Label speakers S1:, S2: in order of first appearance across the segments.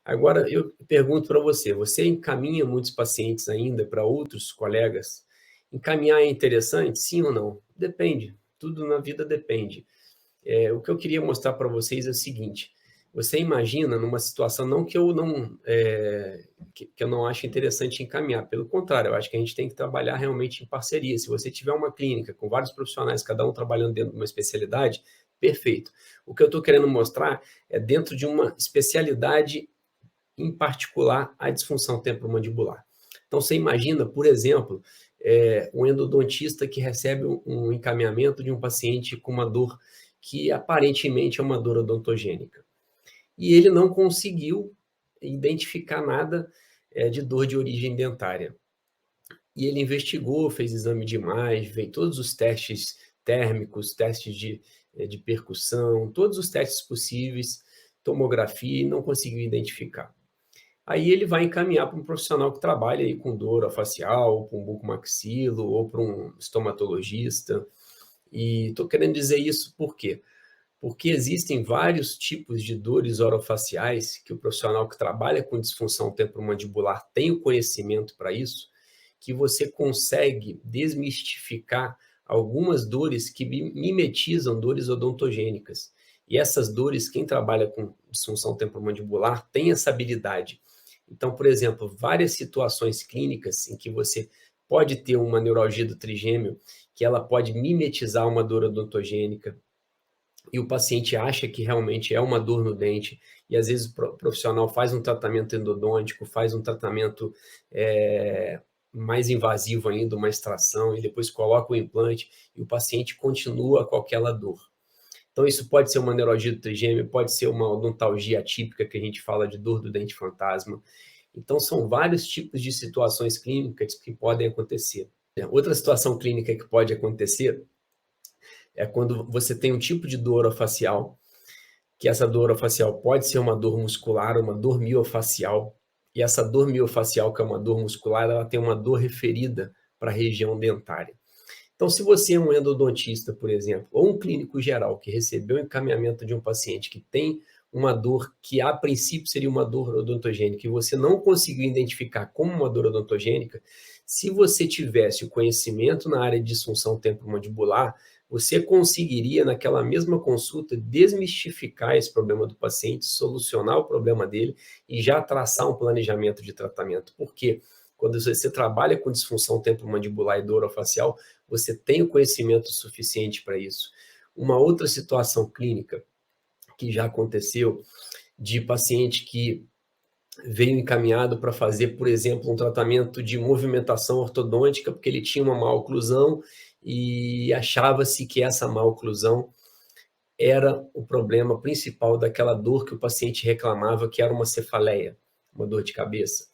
S1: Agora eu pergunto para você, você encaminha muitos pacientes ainda para outros colegas? Encaminhar é interessante, sim ou não? Depende, tudo na vida depende. O que eu queria mostrar para vocês é o seguinte: você imagina numa situação, não que eu não, que eu não acho interessante encaminhar, pelo contrário, eu acho que a gente tem que trabalhar realmente em parceria. Se você tiver uma clínica com vários profissionais, cada um trabalhando dentro de uma especialidade, perfeito. O que eu estou querendo mostrar é dentro de uma especialidade em particular a disfunção temporomandibular. Então, você imagina, por exemplo, um endodontista que recebe um encaminhamento de um paciente com uma dor que aparentemente é uma dor odontogênica. E ele não conseguiu identificar nada de dor de origem dentária. E ele investigou, fez exame de imagem, fez todos os testes térmicos, testes de percussão, todos os testes possíveis, tomografia, e não conseguiu identificar. Aí ele vai encaminhar para um profissional que trabalha aí com dor orofacial, para um bucomaxilo ou para um estomatologista. E estou querendo dizer isso por quê? Porque existem vários tipos de dores orofaciais que o profissional que trabalha com disfunção temporomandibular tem o conhecimento para isso, que você consegue desmistificar algumas dores que mimetizam dores odontogênicas. E essas dores, quem trabalha com disfunção temporomandibular tem essa habilidade. Então, por exemplo, várias situações clínicas em que você pode ter uma neuralgia do trigêmeo, que ela pode mimetizar uma dor odontogênica, e o paciente acha que realmente é uma dor no dente, e às vezes o profissional faz um tratamento endodôntico, faz um tratamento mais invasivo ainda, uma extração, e depois coloca o implante, e o paciente continua com aquela dor. Então, isso pode ser uma neuralgia do trigêmeo, pode ser uma odontalgia atípica, que a gente fala de dor do dente fantasma. Então, são vários tipos de situações clínicas que podem acontecer. Outra situação clínica que pode acontecer é quando você tem um tipo de dor orofacial, que essa dor orofacial pode ser uma dor muscular, uma dor miofacial, e essa dor miofacial, que é uma dor muscular, ela tem uma dor referida para a região dentária. Então, se você é um endodontista, por exemplo, ou um clínico geral que recebeu o encaminhamento de um paciente que tem uma dor que a princípio seria uma dor odontogênica e você não conseguiu identificar como uma dor odontogênica, se você tivesse o conhecimento na área de disfunção temporomandibular, você conseguiria, naquela mesma consulta, desmistificar esse problema do paciente, solucionar o problema dele e já traçar um planejamento de tratamento. Por quê? Quando você trabalha com disfunção temporomandibular e dor orofacial, você tem o conhecimento suficiente para isso. Uma outra situação clínica que já aconteceu, de paciente que veio encaminhado para fazer, por exemplo, um tratamento de movimentação ortodôntica, porque ele tinha uma maloclusão e achava-se que essa maloclusão era o problema principal daquela dor que o paciente reclamava, que era uma cefaleia, uma dor de cabeça.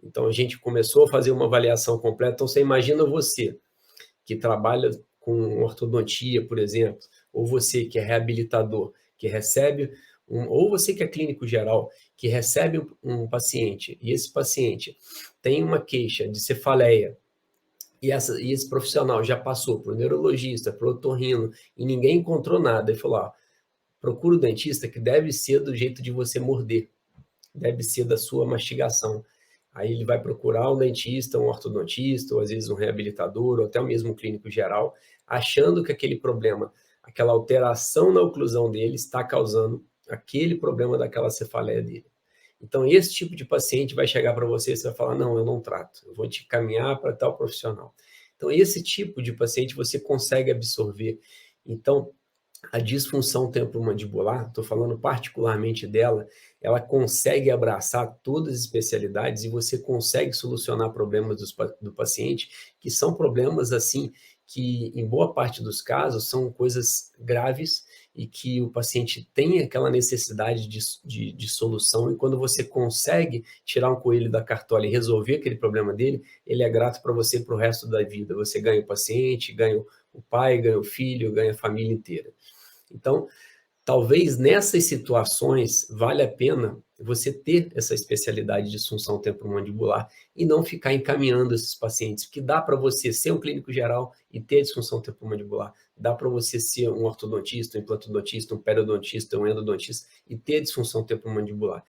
S1: Então, a gente começou a fazer uma avaliação completa. Então, você imagina você, que trabalha com ortodontia, por exemplo, ou você que é reabilitador, que recebe, ou você que é clínico geral, que recebe um paciente, e esse paciente tem uma queixa de cefaleia, e esse profissional já passou por neurologista, por otorrino, e ninguém encontrou nada, e falou, procura o dentista que deve ser do jeito de você morder, deve ser da sua mastigação. Aí ele vai procurar um dentista, um ortodontista, ou às vezes um reabilitador, ou até mesmo um clínico geral, achando que aquele problema, aquela alteração na oclusão dele está causando aquele problema daquela cefaleia dele. Então, esse tipo de paciente vai chegar para você e você vai falar, não, eu não trato, eu vou te caminhar para tal profissional. Então, esse tipo de paciente você consegue absorver. Então, a disfunção temporomandibular, estou falando particularmente dela, ela consegue abraçar todas as especialidades e você consegue solucionar problemas do paciente, que são problemas assim, que em boa parte dos casos são coisas graves e que o paciente tem aquela necessidade de solução, e quando você consegue tirar um coelho da cartola e resolver aquele problema dele, ele é grato para você para o resto da vida. Você ganha o paciente, ganha o pai, ganha o filho, ganha a família inteira. Então, talvez nessas situações valha a pena você ter essa especialidade de disfunção temporomandibular e não ficar encaminhando esses pacientes, porque dá para você ser um clínico geral e ter disfunção temporomandibular, dá para você ser um ortodontista, um implantodontista, um periodontista, um endodontista e ter disfunção temporomandibular.